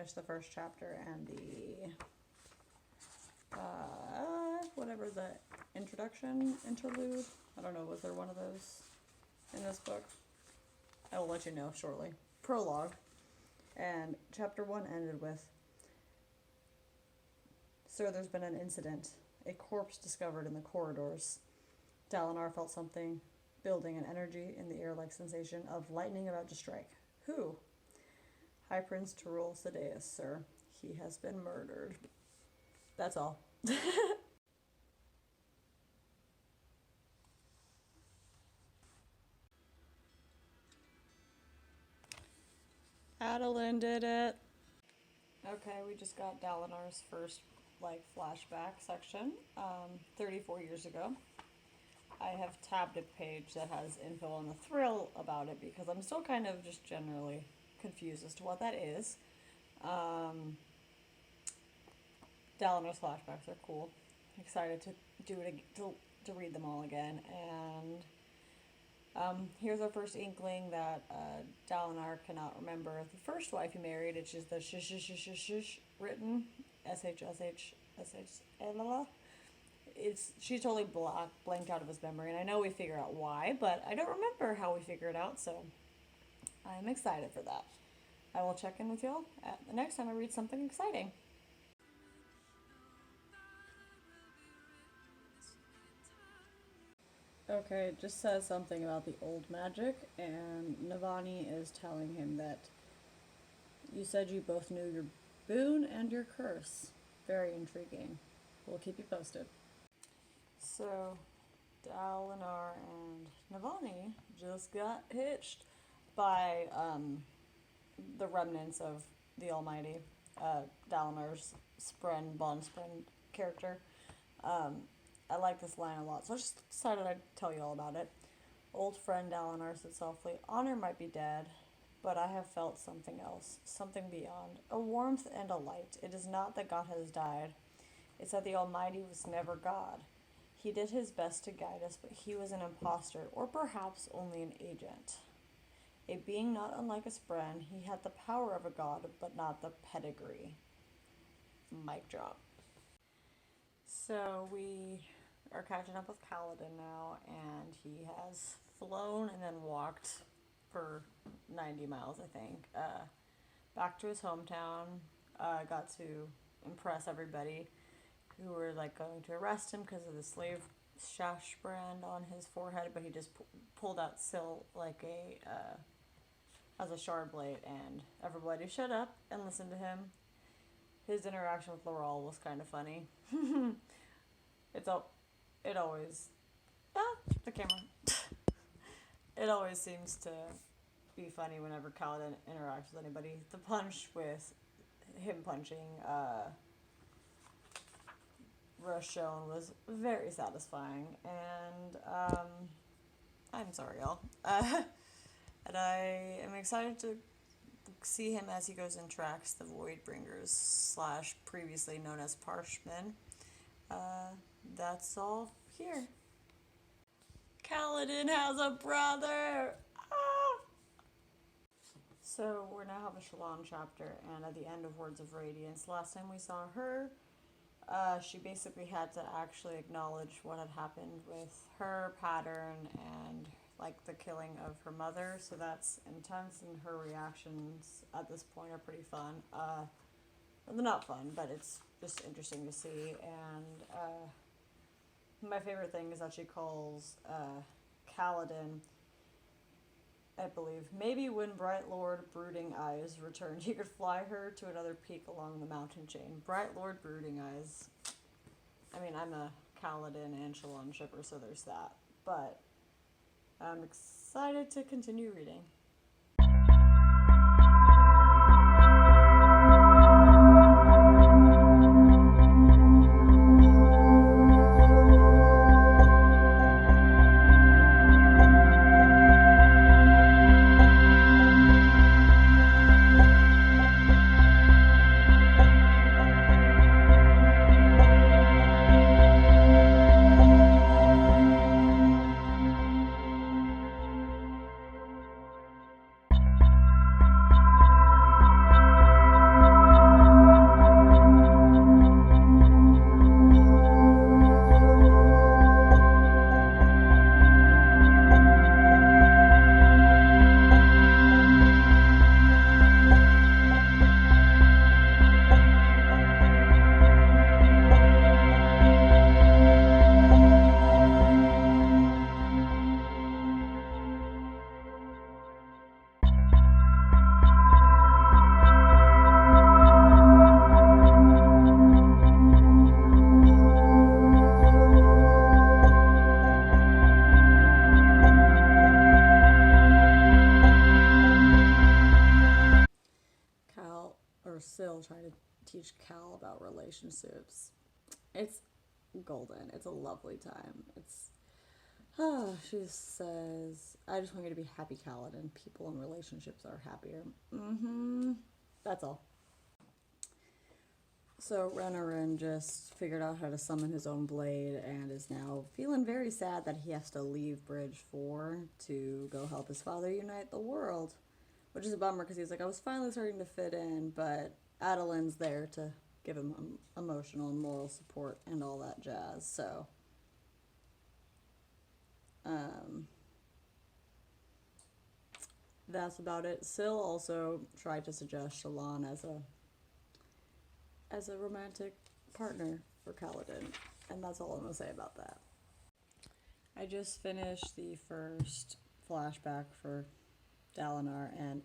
finished the first chapter and the whatever the interlude. I don't know, was there one of those in this book? I will let you know shortly. Prologue. And chapter 1 ended with, "Sir, there's been an incident. A corpse discovered in the corridors. Dalinar felt something building, an energy in the air like sensation of lightning about to strike. Who? High Prince Tyrul Sadeas, sir. He has been murdered." That's all. Adeline did it. Okay, we just got Dalinar's first, flashback section, 34 years ago. I have tabbed a page that has info on the thrill about it because I'm still kind of just generally confused as to what that is. Dalinar's flashbacks are cool. Excited to do it to read them all again. And here's our first inkling that Dalinar cannot remember the first wife he married. It's just the sh written, SHSH. She's totally blanked out of his memory, and I know we figure out why, but I don't remember how we figure it out, so I'm excited for that. I will check in with y'all the next time I read something exciting. Okay, it just says something about the old magic, and Navani is telling him that you said you both knew your boon and your curse. Very intriguing. We'll keep you posted. So, Dalinar and Navani just got hitched by the remnants of the Almighty, Dalinar's Bond Spren character. I like this line a lot, so I just decided I'd tell you all about it. Old friend Dalinar said softly, "Honor might be dead, but I have felt something else, something beyond, a warmth and a light. It is not that God has died. It's that the Almighty was never God. He did his best to guide us, but he was an imposter, or perhaps only an agent. A being not unlike a Spren, he had the power of a god, but not the pedigree." Mic drop. So we are catching up with Kaladin now, and he has flown and then walked for 90 miles, I think, back to his hometown. Got to impress everybody who were going to arrest him because of the slave shash brand on his forehead, but he just pulled out Syl as a shard blade, and everybody shut up and listened to him. His interaction with Laurel was kind of funny. It always seems to be funny whenever Kaladin interacts with anybody. The punch with him punching Roshone was very satisfying, and I'm sorry, y'all. And I am excited to see him as he goes and tracks the Voidbringers / previously known as Parshmen. That's all here. Kaladin has a brother! Ah! So, we now have a Shallan chapter, and at the end of Words of Radiance, last time we saw her, she basically had to actually acknowledge what had happened with her pattern and the killing of her mother, so that's intense, and her reactions at this point are pretty fun. They're not fun, but it's just interesting to see, and my favorite thing is that she calls Kaladin, I believe, maybe when Bright Lord Brooding Eyes returned, he could fly her to another peak along the mountain chain. Bright Lord Brooding Eyes. I mean, I'm a Kaladin and Shallan shipper, so there's that. But I'm excited to continue reading. relationships. It's golden. It's a lovely time. She says, I just want you to be happy, Kaladin. People in relationships are happier. That's all. So Renarin just figured out how to summon his own blade and is now feeling very sad that he has to leave Bridge 4 to go help his father unite the world. Which is a bummer because he's like, I was finally starting to fit in, but Adelin's there to give him emotional and moral support and all that jazz, so... that's about it. Syl also tried to suggest Shallan as a romantic partner for Kaladin, and that's all I'm gonna say about that. I just finished the first flashback for Dalinar, and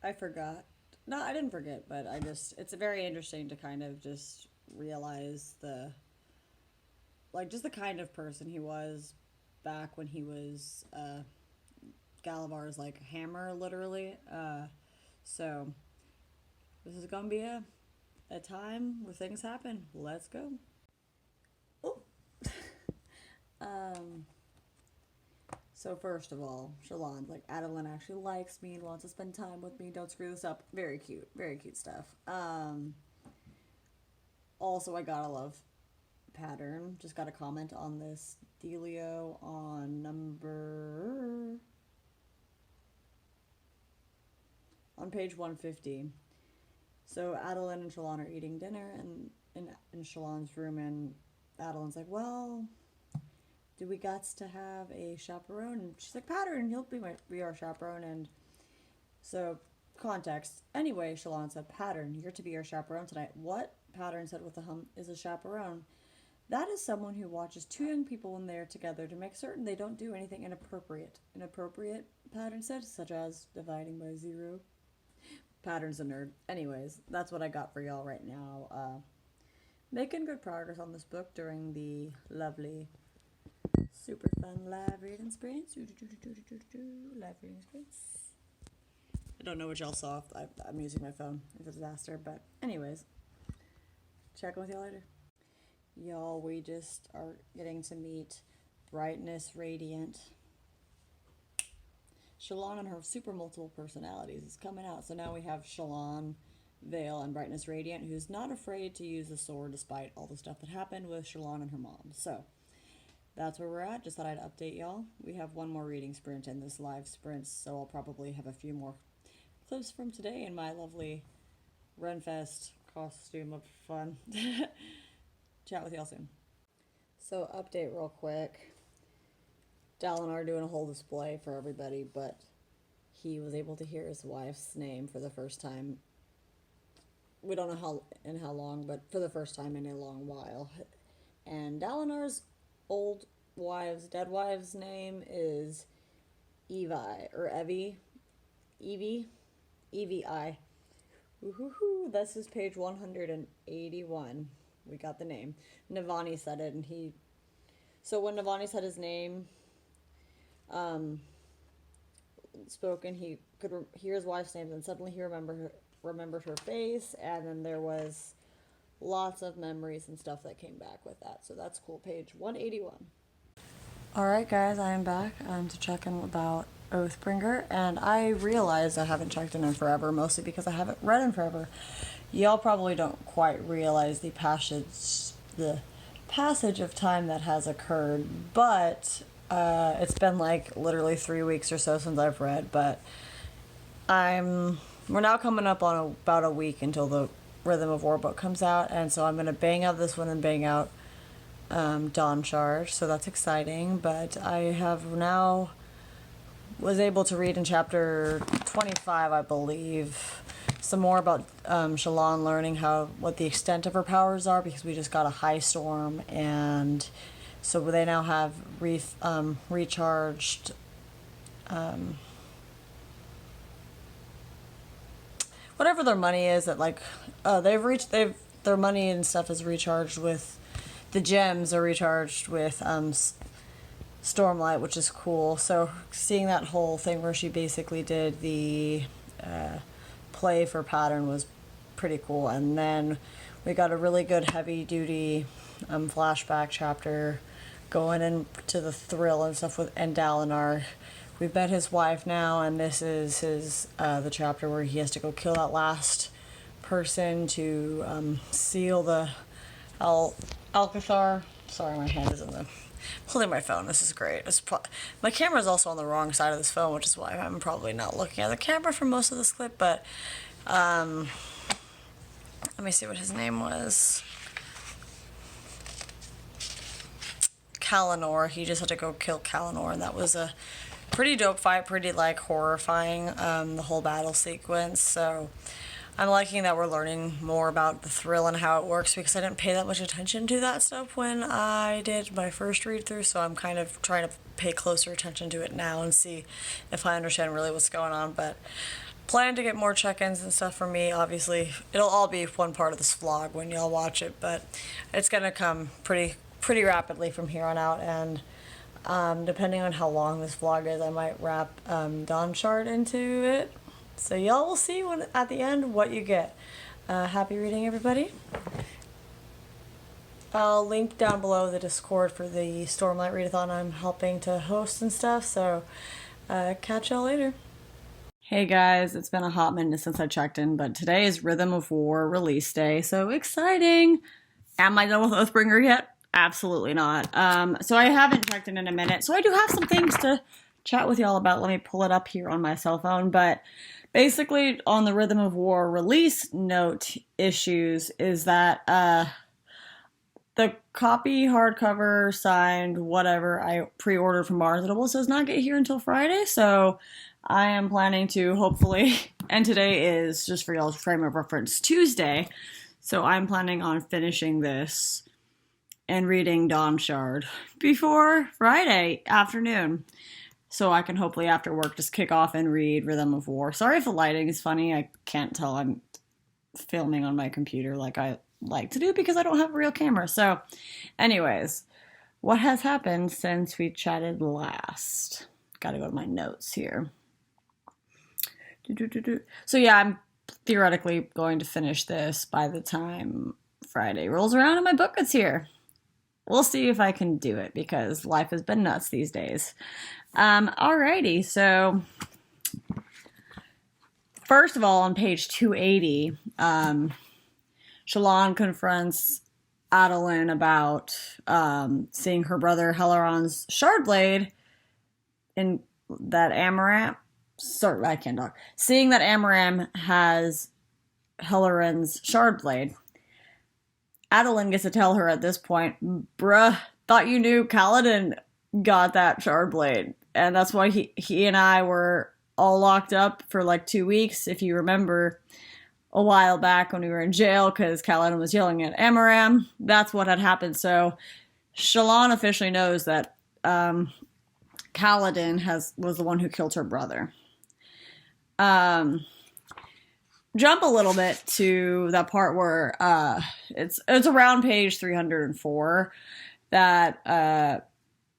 I forgot. No, I didn't forget, but it's very interesting to kind of just realize just the kind of person he was back when he was, Galavar's, like, hammer, literally. So, this is gonna be a time where things happen. Let's go. Oh. So first of all, Shallan's like, Adolin actually likes me and wants to spend time with me. Don't screw this up. Very cute stuff. Also, I gotta love Pattern. Just got a comment on this Delio on page 150. So Adolin and Shallan are eating dinner in Shallan's room, and Adolin's like, well, do we gots to have a chaperone? And she's like, Pattern, he'll be our chaperone. And so, context. Anyway, Shallan said, Pattern, you're to be our chaperone tonight. What? Pattern said with a hum, is a chaperone. That is someone who watches two young people when they are together to make certain they don't do anything inappropriate. Inappropriate, Pattern said, such as dividing by 0. Pattern's a nerd. Anyways, that's what I got for y'all right now. Making good progress on this book during the lovely, super fun live reading sprints. Live reading sprints. I don't know what y'all saw. I'm using my phone. It's a disaster. But anyways, check with y'all later. Y'all, we just are getting to meet Brightness Radiant. Shallan and her super multiple personalities is coming out. So now we have Shallan, Veil, and Brightness Radiant, who's not afraid to use the sword despite all the stuff that happened with Shallan and her mom. So that's where we're at. Just thought I'd update y'all. We have one more reading sprint in this live sprint, so I'll probably have a few more clips from today in my lovely Renfest costume of fun. Chat with y'all soon. So update real quick. Dalinar doing a whole display for everybody, but he was able to hear his wife's name for the first time. We don't know how long, but for the first time in a long while. And Dalinar's dead wife's name is Evi, or Evie. Evi. Woohoo! This is page 181. We got the name. Navani said it, and so when Navani said his name, spoken, he could hear his wife's name, and suddenly he remembered her face, and then there was lots of memories and stuff that came back with that. So that's cool. Page 181. Alright guys, I am back to check in about Oathbringer, and I realized I haven't checked in forever, mostly because I haven't read in forever. Y'all probably don't quite realize the passage of time that has occurred, but it's been like literally 3 weeks or so since I've read, but we're now coming up on about a week until the Rythym of War book comes out, and so I'm going to bang out this one and bang out Dawn Charge, so that's exciting. But I have now was able to read in chapter 25, I believe, some more about Shallan learning what the extent of her powers are, because we just got a high storm, and so they now have recharged whatever their money is, that their money and stuff is recharged with, the gems are recharged with Stormlight, which is cool. So seeing that whole thing where she basically did the play for Pattern was pretty cool. And then We got a really good heavy-duty flashback chapter going into the thrill and stuff with and Dalinar. We've met his wife now, and this is his the chapter where he has to go kill that last person to seal the Alcazar. Sorry, my hand is in the holding my phone. This is great. My camera is also on the wrong side of this phone, which is why I'm probably not looking at the camera for most of this clip. But let me see what his name was. Kalinor. He just had to go kill Kalinor, and that was a pretty dope fight, pretty like horrifying, the whole battle sequence. So I'm liking that we're learning more about the thrill and how it works, because I didn't pay that much attention to that stuff when I did my first read through, so I'm kind of trying to pay closer attention to it now and see if I understand really what's going on. But plan to get more check-ins and stuff from me. Obviously it'll all be one part of this vlog when y'all watch it, but it's gonna come pretty rapidly from here on out. And depending on how long this vlog is, I might wrap Dawn Shard into it. So y'all will see at the end what you get. Happy reading, everybody. I'll link down below the Discord for the Stormlight Readathon I'm helping to host and stuff. So catch y'all later. Hey guys, it's been a hot minute since I checked in, but today is Rythym of War release day. So exciting! Am I done with Oathbringer yet? Absolutely not. So I haven't checked in a minute. So I do have some things to chat with y'all about. Let me pull it up here on my cell phone. But basically, on the Rythym of War release note issues is that the copy, hardcover, signed, whatever I pre-ordered from Barnes & Noble does not get here until Friday. So I am planning to hopefully, and today is, just for y'all's frame of reference, Tuesday. So I'm planning on finishing this and reading Dawn Shard before Friday afternoon. So I can hopefully after work just kick off and read Rythym of War. Sorry if the lighting is funny. I can't tell I'm filming on my computer like I like to do because I don't have a real camera. So anyways, what has happened since we chatted last? Gotta go to my notes here. So yeah, I'm theoretically going to finish this by the time Friday rolls around and my book gets here. We'll see if I can do it because life has been nuts these days. Alrighty, so first of all, on page 280, Shallan confronts Adolin about seeing her brother Helaron's Shardblade in that Amaram. Sorry, I can't talk. Seeing that Amaram has Helaron's Shardblade. Adolin gets to tell her at this point, bruh, thought you knew Kaladin got that Shardblade. And that's why he and I were all locked up for like 2 weeks, if you remember, a while back when we were in jail because Kaladin was yelling at Amaram. That's what had happened. So Shallan officially knows that Kaladin was the one who killed her brother. Jump a little bit to that part where it's around page 304 that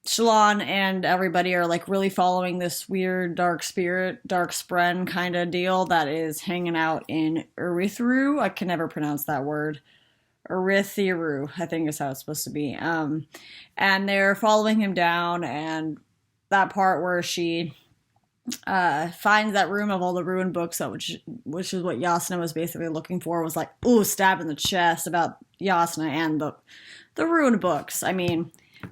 Shallan and everybody are like really following this weird dark spren kind of deal that is hanging out in Urithiru. I can never pronounce that word. Urithiru, I think is how it's supposed to be. And they're following him down, and that part where she finds that room of all the ruined books, which is what Yasna was basically looking for, was like, ooh, stab in the chest about Yasna and the ruined books. I mean,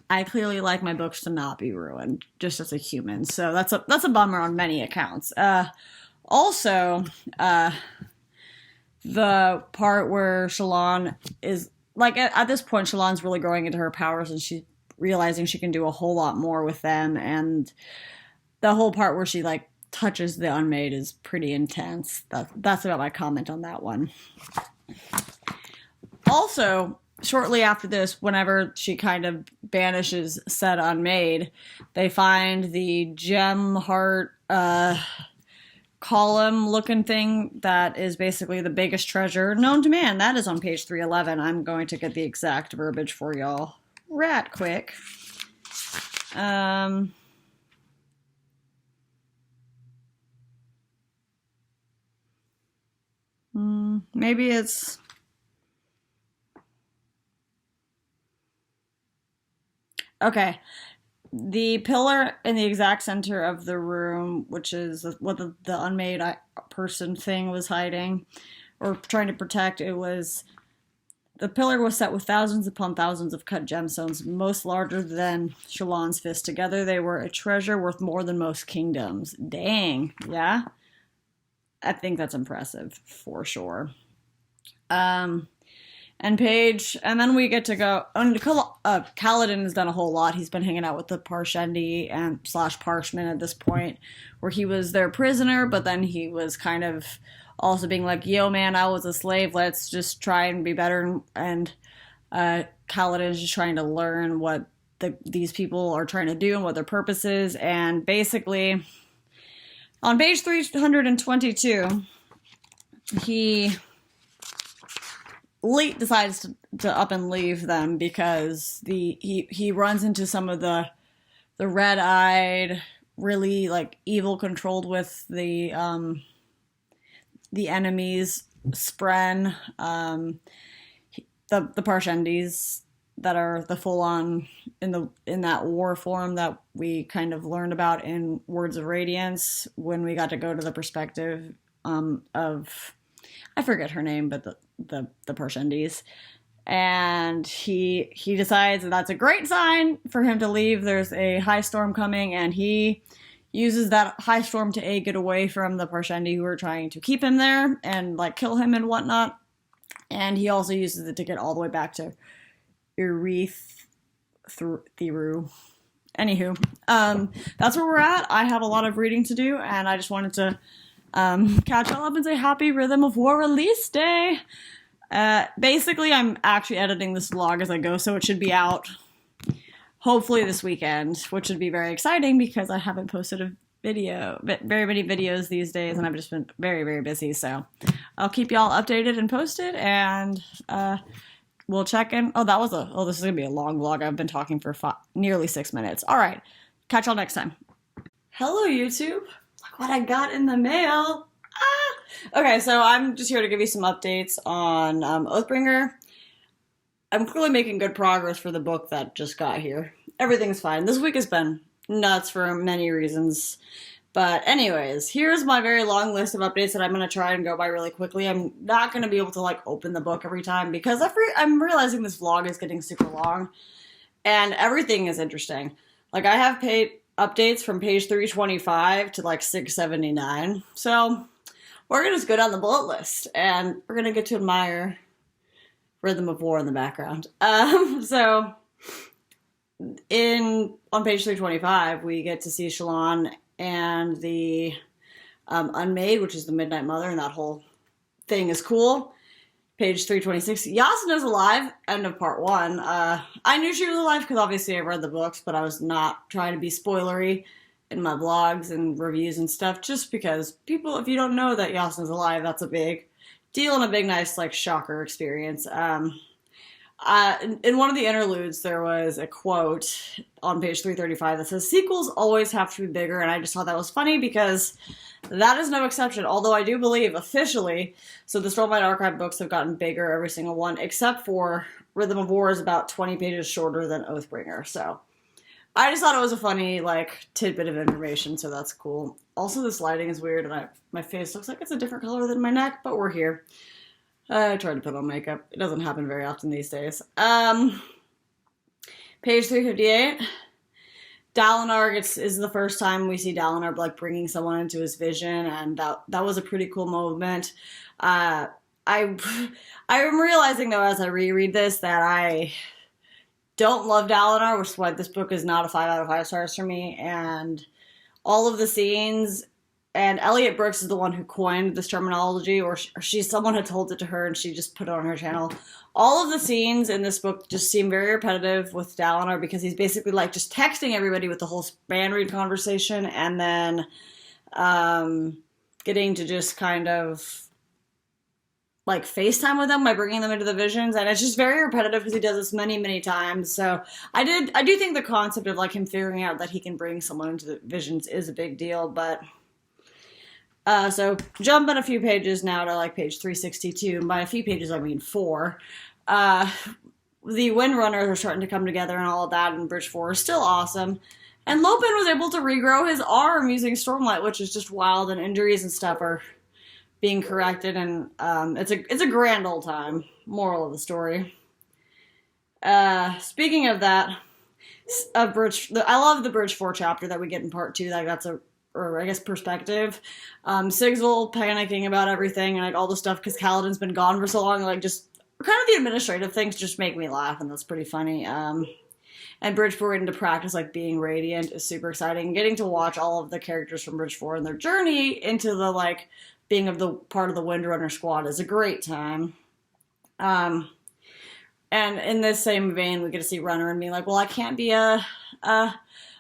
I clearly like my books to not be ruined, just as a human, so that's a bummer on many accounts. Also, the part where Shallan is, like, at this point, Shallan's really growing into her powers, and she's realizing she can do a whole lot more with them, and the whole part where she, like, touches the Unmade is pretty intense. That's about my comment on that one. Also, shortly after this, whenever she kind of banishes said Unmade, they find the gem heart column looking thing that is basically the biggest treasure known to man. That is on page 311. I'm going to get the exact verbiage for y'all rat quick. Maybe it's Okay. The pillar in the exact center of the room, which is what the unmade person thing was hiding or trying to protect, the pillar was set with thousands upon thousands of cut gemstones, most larger than Shallan's fist. Together they were a treasure worth more than most kingdoms. Dang, yeah? I think that's impressive, for sure. And then we get to go. Kaladin has done a whole lot. He's been hanging out with the Parshendi and / Parshmen at this point, where he was their prisoner, but then he was kind of also being like, yo, man, I was a slave. Let's just try and be better. And Kaladin is just trying to learn what these people are trying to do and what their purpose is. And basically, on page 322, Leet decides to up and leave them because he runs into some of the red-eyed, really like evil controlled with the enemies, Spren, the Parshendis that are the full-on in that war form that we kind of learned about in Words of Radiance when we got to go to the perspective of, I forget her name, but the Parshendis. And he decides that that's a great sign for him to leave. There's a high storm coming, and he uses that high storm to get away from the Parshendi who are trying to keep him there and like kill him and whatnot. And he also uses it to get all the way back to Thiru. Anywho, that's where we're at. I have a lot of reading to do, and I just wanted to catch y'all up and say happy Rythym of War release day. Basically, I'm actually editing this vlog as I go, so it should be out hopefully this weekend, which would be very exciting because I haven't posted a video, very many videos these days, and I've just been very, very busy. So I'll keep y'all updated and posted, and we'll check in. This is gonna be a long vlog. I've been talking for nearly 6 minutes. All right, catch y'all next time. Hello, YouTube. Look what I got in the mail. Okay, so I'm just here to give you some updates on Oathbringer. I'm clearly making good progress for the book that just got here. Everything's fine. This week has been nuts for many reasons. But anyways, here's my very long list of updates that I'm going to try and go by really quickly. I'm not going to be able to like open the book every time because I'm realizing this vlog is getting super long. And everything is interesting. Like I have updates from page 325 to like 679. So we're going to just go down the bullet list and we're going to get to admire Rythym of War in the background. So on page 325, we get to see Shallan and the Unmade, which is the Midnight Mother, and that whole thing is cool. Page 326, Yasna's alive, end of part 1. I knew she was alive because obviously I read the books, but I was not trying to be spoilery in my vlogs and reviews and stuff, just because people, if you don't know that Yasna's alive, that's a big deal and a big, nice, like, shocker experience. In one of the interludes, there was a quote on page 335 that says, sequels always have to be bigger, and I just thought that was funny because that is no exception, although I do believe officially, so the Stormlight Archive books have gotten bigger, every single one, except for Rythym of War is about 20 pages shorter than Oathbringer, so I just thought it was a funny, like, tidbit of information, so that's cool. Also, this lighting is weird, and my face looks like it's a different color than my neck, but we're here. I tried to put on makeup. It doesn't happen very often these days. Page 358. Dalinar is the first time we see Dalinar, like, bringing someone into his vision, and that was a pretty cool moment. I'm realizing, though, as I reread this, that I don't love Dalinar, which is why this book is not a 5 out of 5 stars for me, and all of the scenes, and Elliot Brooks is the one who coined this terminology, or someone had told it to her and she just put it on her channel. All of the scenes in this book just seem very repetitive with Dalinar because he's basically like just texting everybody with the whole span read conversation and then getting to just kind of like FaceTime with them by bringing them into the visions, and it's just very repetitive because he does this many, many times. So I do think the concept of like him figuring out that he can bring someone into the visions is a big deal, but so jumping a few pages now to like page 362. By a few pages I mean 4. the Windrunners are starting to come together and all of that, and Bridge 4 is still awesome. And Lopin was able to regrow his arm using Stormlight, which is just wild, and injuries and stuff are being corrected, and it's a grand old time. Moral of the story. Speaking of that, I love the Bridge 4 chapter that we get in part 2. Like, that's or I guess perspective. Sigil panicking about everything and like all the stuff because Kaladin's been gone for so long. Like, just kind of the administrative things just make me laugh, and that's pretty funny. And Bridge 4 getting to practice like being Radiant is super exciting. Getting to watch all of the characters from Bridge 4 and their journey into the like being of the part of the Windrunner squad is a great time. And in this same vein, we get to see Runner and being like, well, I can't be a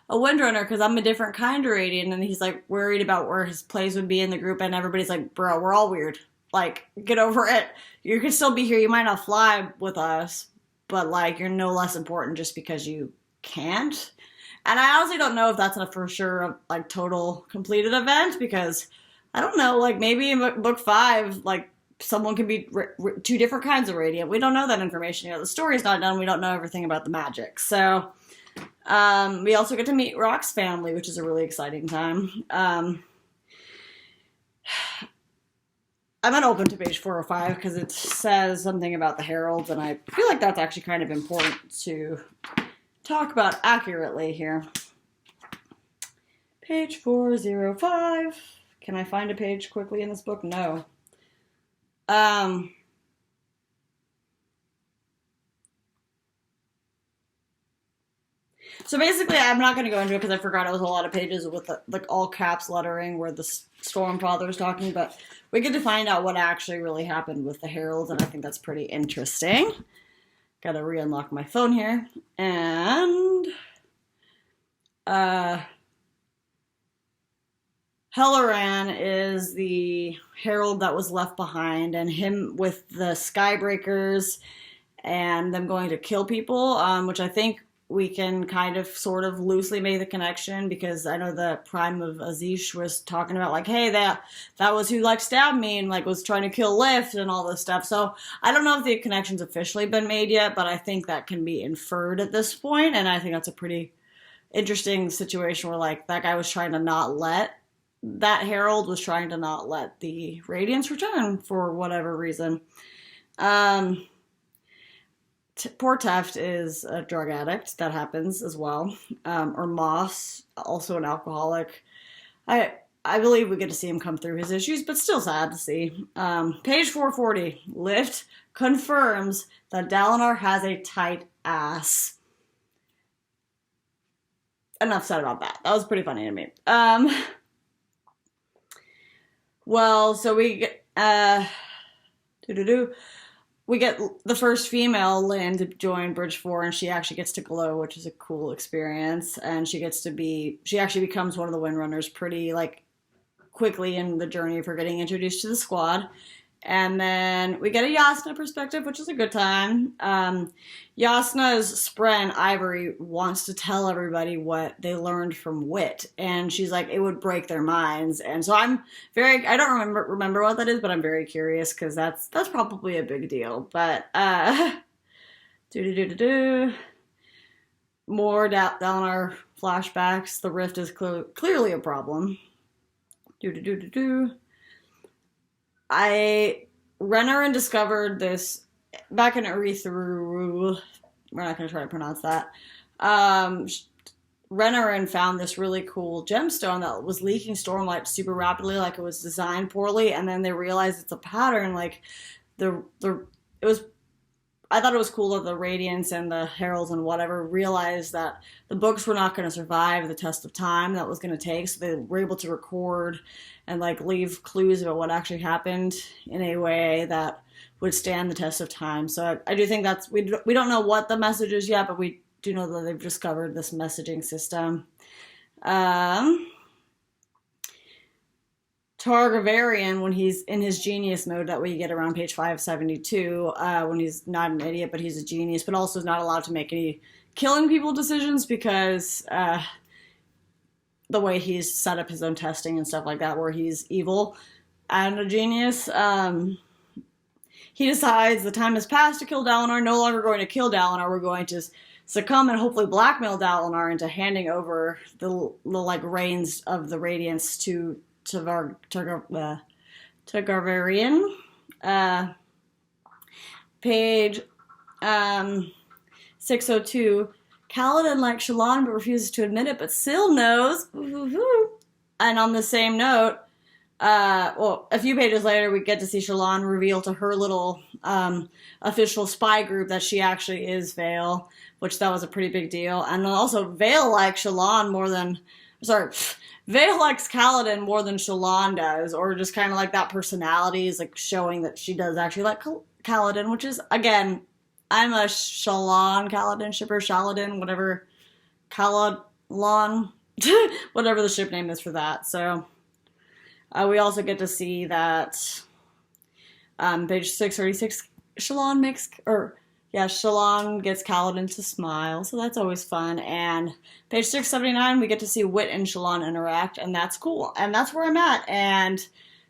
Windrunner because I'm a different kind of Radiant. And he's like worried about where his place would be in the group, and everybody's like, bro, we're all weird. Like, get over it. You could still be here. You might not fly with us, but like, you're no less important just because you can't. And I honestly don't know if that's a for sure like total completed event, because I don't know, like maybe in book 5, like someone can be two different kinds of Radiant. We don't know that information yet. The story's not done. We don't know everything about the magic. So we also get to meet Rock's family, which is a really exciting time. I'm not open to page 405 because it says something about the heralds, and I feel like that's actually kind of important to talk about accurately here. Page 405. Can I find a page quickly in this book? No. So basically, I'm not going to go into it because I forgot it was a lot of pages with like all caps lettering where the Stormfather is talking, but we get to find out what actually really happened with the heralds, and I think that's pretty interesting. Gotta re-unlock my phone here. And Helleran is the herald that was left behind, and him with the Skybreakers and them going to kill people, which I think we can kind of sort of loosely make the connection, because I know the Prime of Azish was talking about like, hey, that was who like stabbed me and like was trying to kill Lift and all this stuff. So I don't know if the connection's officially been made yet, but I think that can be inferred at this point, and I think that's a pretty interesting situation where like that guy was trying to not let that herald was trying to not let the Radiance return for whatever reason. Poor Teft is a drug addict. That happens as well. Or Moss, also an alcoholic. I believe we get to see him come through his issues, but still sad to see. Page 440. Lift confirms that Dalinar has a tight ass. Enough said about that. That was pretty funny to me. Well, so we get we get the first female, Lynn, to join Bridge 4, and she actually gets to glow, which is a cool experience. And she actually becomes one of the Windrunners pretty, like, quickly in the journey of her getting introduced to the squad. And then we get a Yasna perspective, which is a good time. Yasna's Spren, Ivory, wants to tell everybody what they learned from Wit. And she's like, it would break their minds. And so I don't remember what that is, but I'm very curious because that's probably a big deal. But, more Dalinar flashbacks. The rift is clearly a problem. Renarin discovered this back in Arethu. We're not going to try to pronounce that. Renarin found this really cool gemstone that was leaking stormlight super rapidly, like it was designed poorly, and then they realized it's a pattern. Like I thought it was cool that the Radiants and the Heralds and whatever realized that the books were not going to survive the test of time that was going to take, so they were able to record and like leave clues about what actually happened in a way that would stand the test of time. So I do think that's, we don't know what the message is yet, but we do know that they've discovered this messaging system. Targaryen, when he's in his genius mode that we get around page 572, when he's not an idiot, but he's a genius, but also is not allowed to make any killing people decisions because the way he's set up his own testing and stuff like that, where he's evil and a genius. he decides the time has passed to kill Dalinar, no longer going to kill Dalinar, we're going to succumb and hopefully blackmail Dalinar into handing over the like reins of the Radiance to Targaryen. Page 602. Kaladin likes Shallan but refuses to admit it, but still knows. And on the same note, a few pages later, we get to see Shallan reveal to her little official spy group that she actually is Vale, which that was a pretty big deal. And also, Vale likes Shallan more than... Sorry, Vale likes Kaladin more than Shallan does, or just kind of like that personality is like showing that she does actually like Kaladin, which is, again, I'm a Shallan Kaladin shipper, Shaladin, whatever, Kaladlon, whatever the ship name is for that. So we also get to see that page 636, Shallan gets Kaladin to smile, so that's always fun. And page 679, we get to see Wit and Shallan interact, and that's cool. And that's where I'm at. And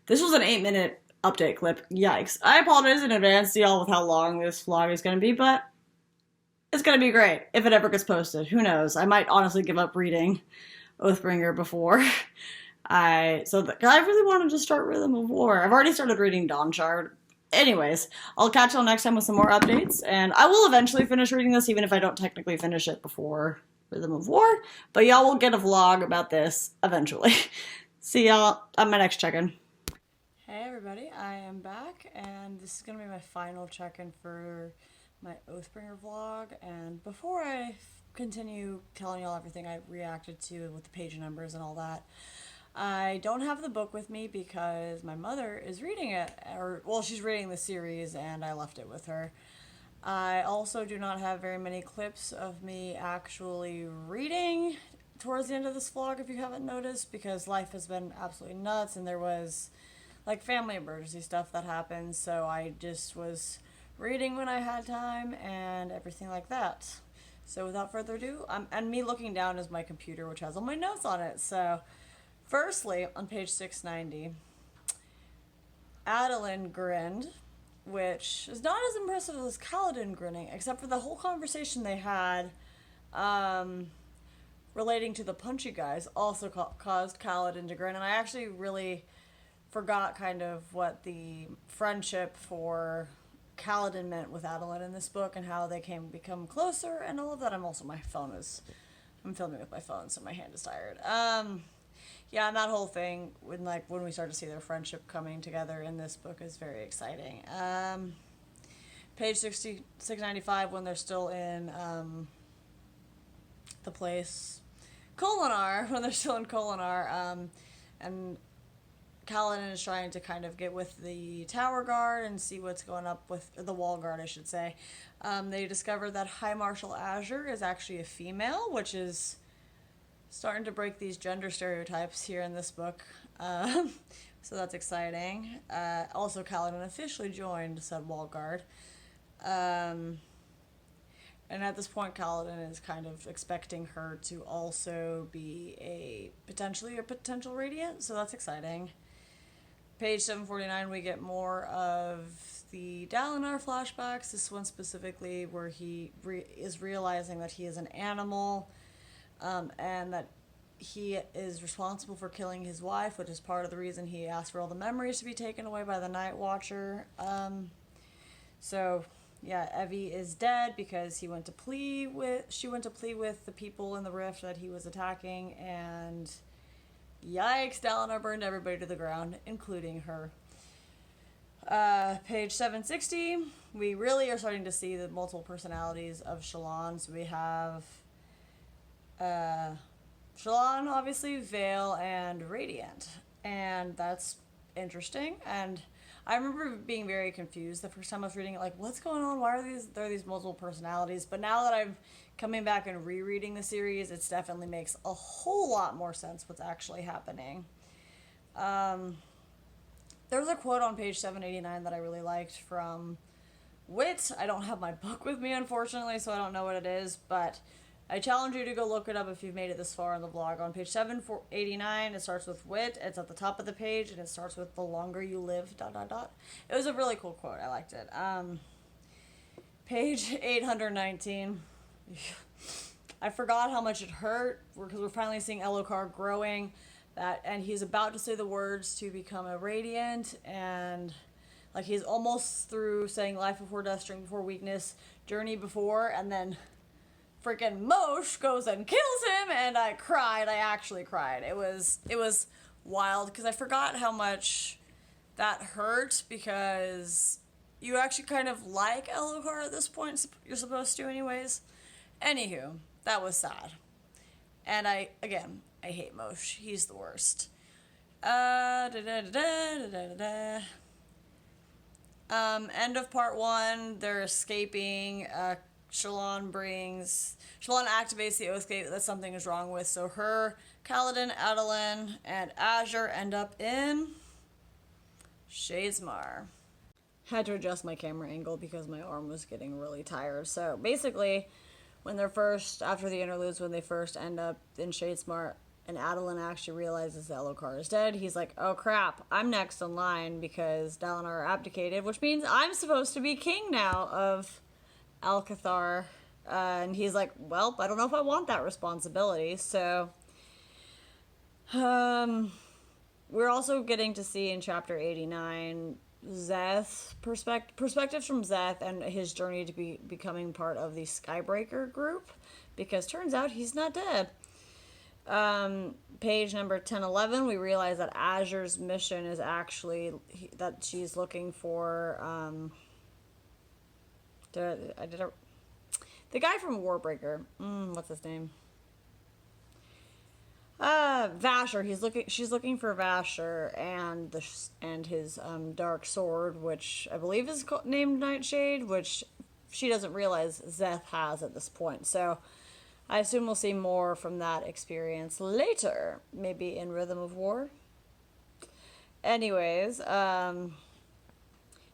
this was an 8-minute update clip. Yikes. I apologize in advance to y'all with how long this vlog is going to be, but it's going to be great if it ever gets posted. Who knows? I might honestly give up reading Oathbringer before. I really wanted to start Rythym of War. I've already started reading Dawnshard. Anyways, I'll catch y'all next time with some more updates, and I will eventually finish reading this, even if I don't technically finish it before Rythym of War, but y'all will get a vlog about this eventually. See y'all on my next check-in. Hey everybody, I am back, and this is going to be my final check-in for my Oathbringer vlog, and before I continue telling y'all everything I reacted to with the page numbers and all that, I don't have the book with me because my mother is reading it, she's reading the series and I left it with her. I also do not have very many clips of me actually reading towards the end of this vlog, if you haven't noticed, because life has been absolutely nuts and there was like family emergency stuff that happened, so I just was reading when I had time and everything like that. So without further ado, and me looking down is my computer, which has all my notes on it. So firstly, on page 690, Adolin grinned, which is not as impressive as Kaladin grinning, except for the whole conversation they had relating to the punchy guys also caused Kaladin to grin, and I actually really forgot kind of what the friendship for Kaladin meant with Adolin in this book and how they become closer and all of that. I'm filming with my phone, so my hand is tired. Yeah, and that whole thing when we start to see their friendship coming together in this book is very exciting. Page 695, when they're still in the place Kholinar, and Kaladin is trying to kind of get with the tower guard and see what's going up with the wall guard, I should say. They discover that High Marshal Azure is actually a female, which is starting to break these gender stereotypes here in this book. So that's exciting. Also, Kaladin officially joined said wall guard. And at this point, Kaladin is kind of expecting her to also be a potential Radiant, so that's exciting. Page 749, we get more of the Dalinar flashbacks, this one specifically where he is realizing that he is an animal, and that he is responsible for killing his wife, which is part of the reason he asked for all the memories to be taken away by the Night Watcher. So yeah, Evie is dead because she went to plea with the people in the rift that he was attacking, and yikes, Dalinar burned everybody to the ground, including her. Page 760, we really are starting to see the multiple personalities of Shallan. So we have Shallan, obviously, Vale, and Radiant. And that's interesting. And I remember being very confused the first time I was reading it, like, what's going on? Why are there are these multiple personalities? But now that I'm coming back and rereading the series, it definitely makes a whole lot more sense what's actually happening. There's a quote on page 789 that I really liked from Wit. I don't have my book with me, unfortunately, so I don't know what it is, but I challenge you to go look it up if you've made it this far in the vlog. On page 789, it starts with wit. It's at the top of the page, and it starts with the longer you live, ... It was a really cool quote. I liked it. Page 819. I forgot how much it hurt because we're finally seeing Elokar growing, and he's about to say the words to become a radiant, and like he's almost through saying life before death, strength before weakness, journey before, and then freaking Moshe goes and kills him, and I cried. I actually cried. It was wild because I forgot how much that hurt, because you actually kind of like Elokar at this point. You're supposed to anyways. Anywho, that was sad. And I hate Moshe. He's the worst. End of part 1. They're escaping. Shallan activates the Oathgate that something is wrong with. So her, Kaladin, Adolin, and Azure end up in Shadesmar. Had to adjust my camera angle because my arm was getting really tired. So basically, when they're first, after the interludes, when they first end up in Shadesmar, and Adolin actually realizes that Elokar is dead, he's like, oh crap, I'm next in line because Dalinar abdicated, which means I'm supposed to be king now of Alcathar. And he's like, well, I don't know if I want that responsibility. So we're also getting to see in chapter 89 Szeth perspectives from Szeth and his journey to becoming part of the Skybreaker group, because turns out he's not dead. Page number 1011, we realize that Azure's mission is actually that she's looking for the guy from Warbreaker. What's his name? Vasher. She's looking for Vasher and his dark sword, which I believe is named Nightshade, which she doesn't realize Szeth has at this point. So I assume we'll see more from that experience later, maybe in Rythym of War. Anyways, end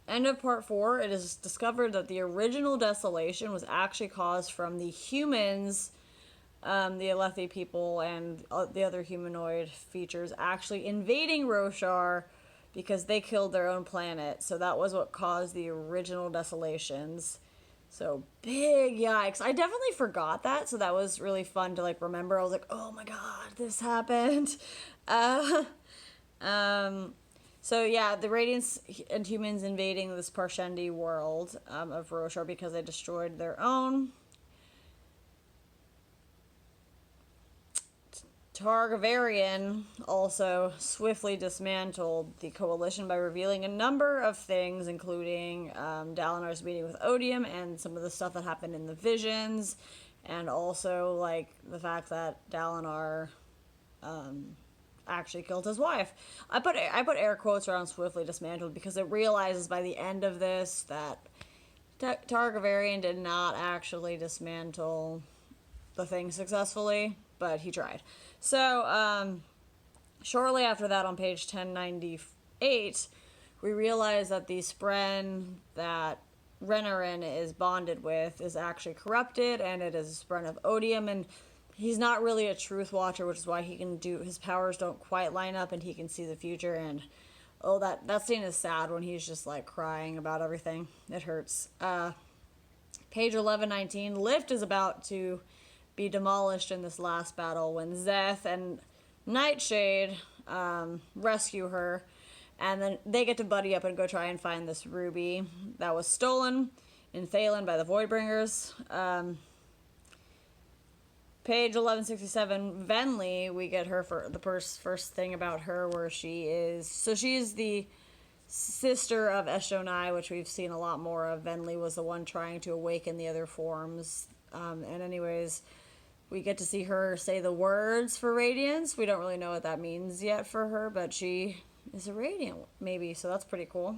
of part 4, it is discovered that the original desolation was actually caused from the humans, the Alethi people, and the other humanoid features actually invading Roshar because they killed their own planet. So that was what caused the original desolations. So big yikes. I definitely forgot that, so that was really fun to like remember. I was like, oh my god, this happened. So yeah, the Radiants and humans invading this Parshendi world of Roshar because they destroyed their own. Targaryen also swiftly dismantled the coalition by revealing a number of things, including Dalinar's meeting with Odium and some of the stuff that happened in the visions, and also like the fact that Dalinar actually killed his wife. I put air quotes around swiftly dismantled because it realizes by the end of this that Targaryen did not actually dismantle the thing successfully, but he tried. So, shortly after that, on page 1098, we realize that the Spren that Renarin is bonded with is actually corrupted, and it is a Spren of Odium, and he's not really a truth watcher, which is why his powers don't quite line up, and he can see the future, and that scene is sad when he's just, like, crying about everything. It hurts. Page 1119, Lift is about to be demolished in this last battle when Szeth and Nightshade rescue her, and then they get to buddy up and go try and find this ruby that was stolen in Thalen by the Voidbringers. Page 1167, Venli, we get her for the first thing about her, where she's the sister of Eshonai, which we've seen a lot more of. Venli was the one trying to awaken the other forms. And anyways, we get to see her say the words for Radiance. We don't really know what that means yet for her, but she is a Radiant, maybe, so that's pretty cool.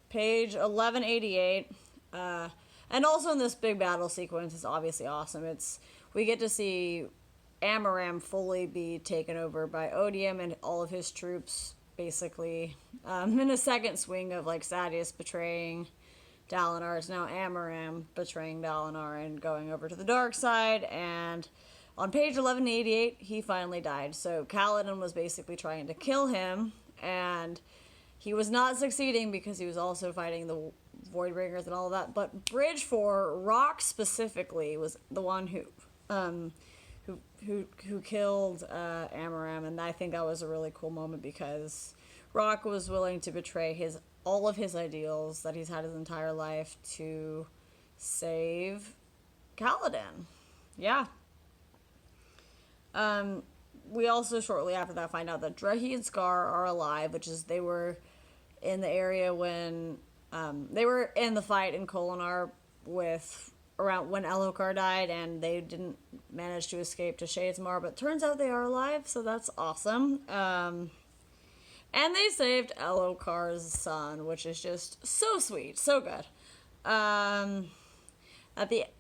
Page 1188, and also in this big battle sequence, it's obviously awesome. We get to see Amaram fully be taken over by Odium and all of his troops, basically, in a second swing of, like, Sadeas betraying Dalinar. It's now Amaram betraying Dalinar and going over to the dark side. And on page 1188, he finally died. So Kaladin was basically trying to kill him, and he was not succeeding because he was also fighting the Voidbringers and all of that. But Bridge 4, Rock specifically, was the one who killed Amaram, and I think that was a really cool moment because Rock was willing to betray all of his ideals that he's had his entire life to save Kaladin. Yeah. We also shortly after that find out that Drehi and Scar are alive, which is they were in the area when they were in the fight in Kolinar around when Elhokar died, and they didn't manage to escape to Shadesmar, but turns out they are alive, so that's awesome. And they saved Elhokar's son, which is just so sweet, so good.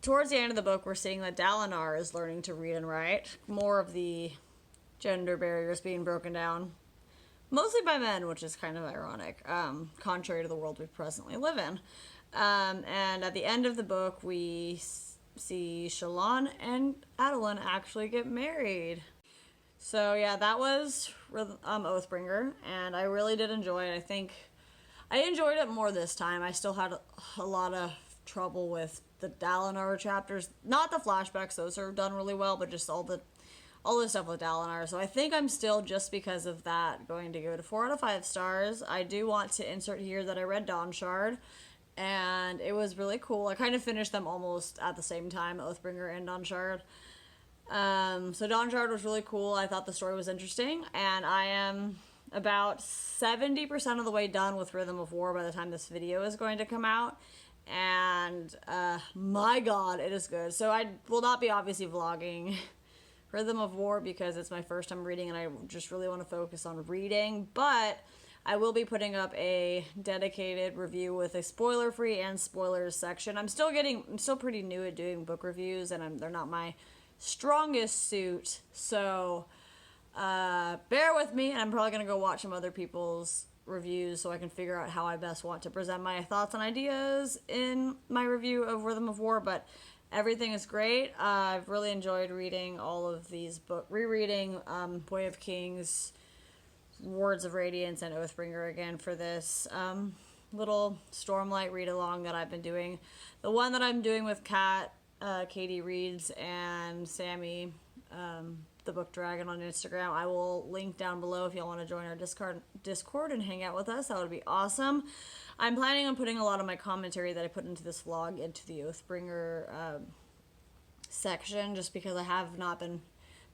Towards the end of the book, we're seeing that Dalinar is learning to read and write. More of the gender barriers being broken down, mostly by men, which is kind of ironic, contrary to the world we presently live in. And at the end of the book, we see Shallan and Adolin actually get married. So yeah, that was Oathbringer, and I really did enjoy it. I think I enjoyed it more this time. I still had a lot of trouble with the Dalinar chapters. Not the flashbacks, those are done really well, but just all the stuff with Dalinar. So I think I'm still, just because of that, going to go to 4 out of 5 stars. I do want to insert here that I read Dawn Shard, and it was really cool. I kind of finished them almost at the same time, Oathbringer and Dawn Shard. So Dawn Shard was really cool. I thought the story was interesting, and I am about 70% of the way done with Rythym of War by the time this video is going to come out. And my god, it is good. So I will not be obviously vlogging Rythym of War because it's my first time reading and I just really want to focus on reading, but I will be putting up a dedicated review with a spoiler-free and spoilers section. I'm still pretty new at doing book reviews, and they're not my strongest suit, so bear with me, and I'm probably going to go watch some other people's reviews so I can figure out how I best want to present my thoughts and ideas in my review of Rythym of War, but everything is great. I've really enjoyed reading all of these books, rereading Way of Kings, Words of Radiance, and Oathbringer again for this little Stormlight read-along that I've been doing. The one that I'm doing with Kat, Katie Reads, and Sammy, the Book Dragon on Instagram. I will link down below if y'all want to join our Discord and hang out with us. That would be awesome. I'm planning on putting a lot of my commentary that I put into this vlog into the Oathbringer section, just because I have not been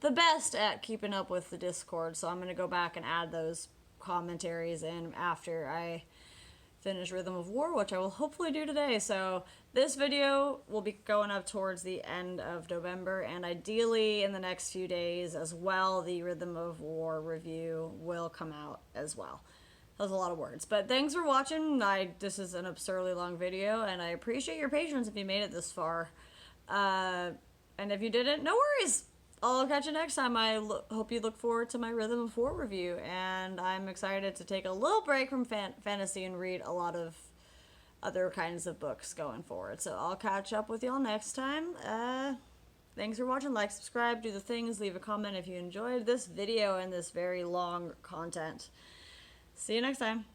the best at keeping up with the Discord, so I'm going to go back and add those commentaries in after I finish Rythym of War, which I will hopefully do today. So this video will be going up towards the end of November, and ideally in the next few days as well, the Rythym of War review will come out as well. That was a lot of words, but thanks for watching. This is an absurdly long video, and I appreciate your patience if you made it this far. And if you didn't, no worries. I'll catch you next time. I hope you look forward to my Rythym of War review, and I'm excited to take a little break from fantasy and read a lot of other kinds of books going forward. So I'll catch up with y'all next time. Thanks for watching. Like, subscribe, do the things, leave a comment if you enjoyed this video and this very long content. See you next time.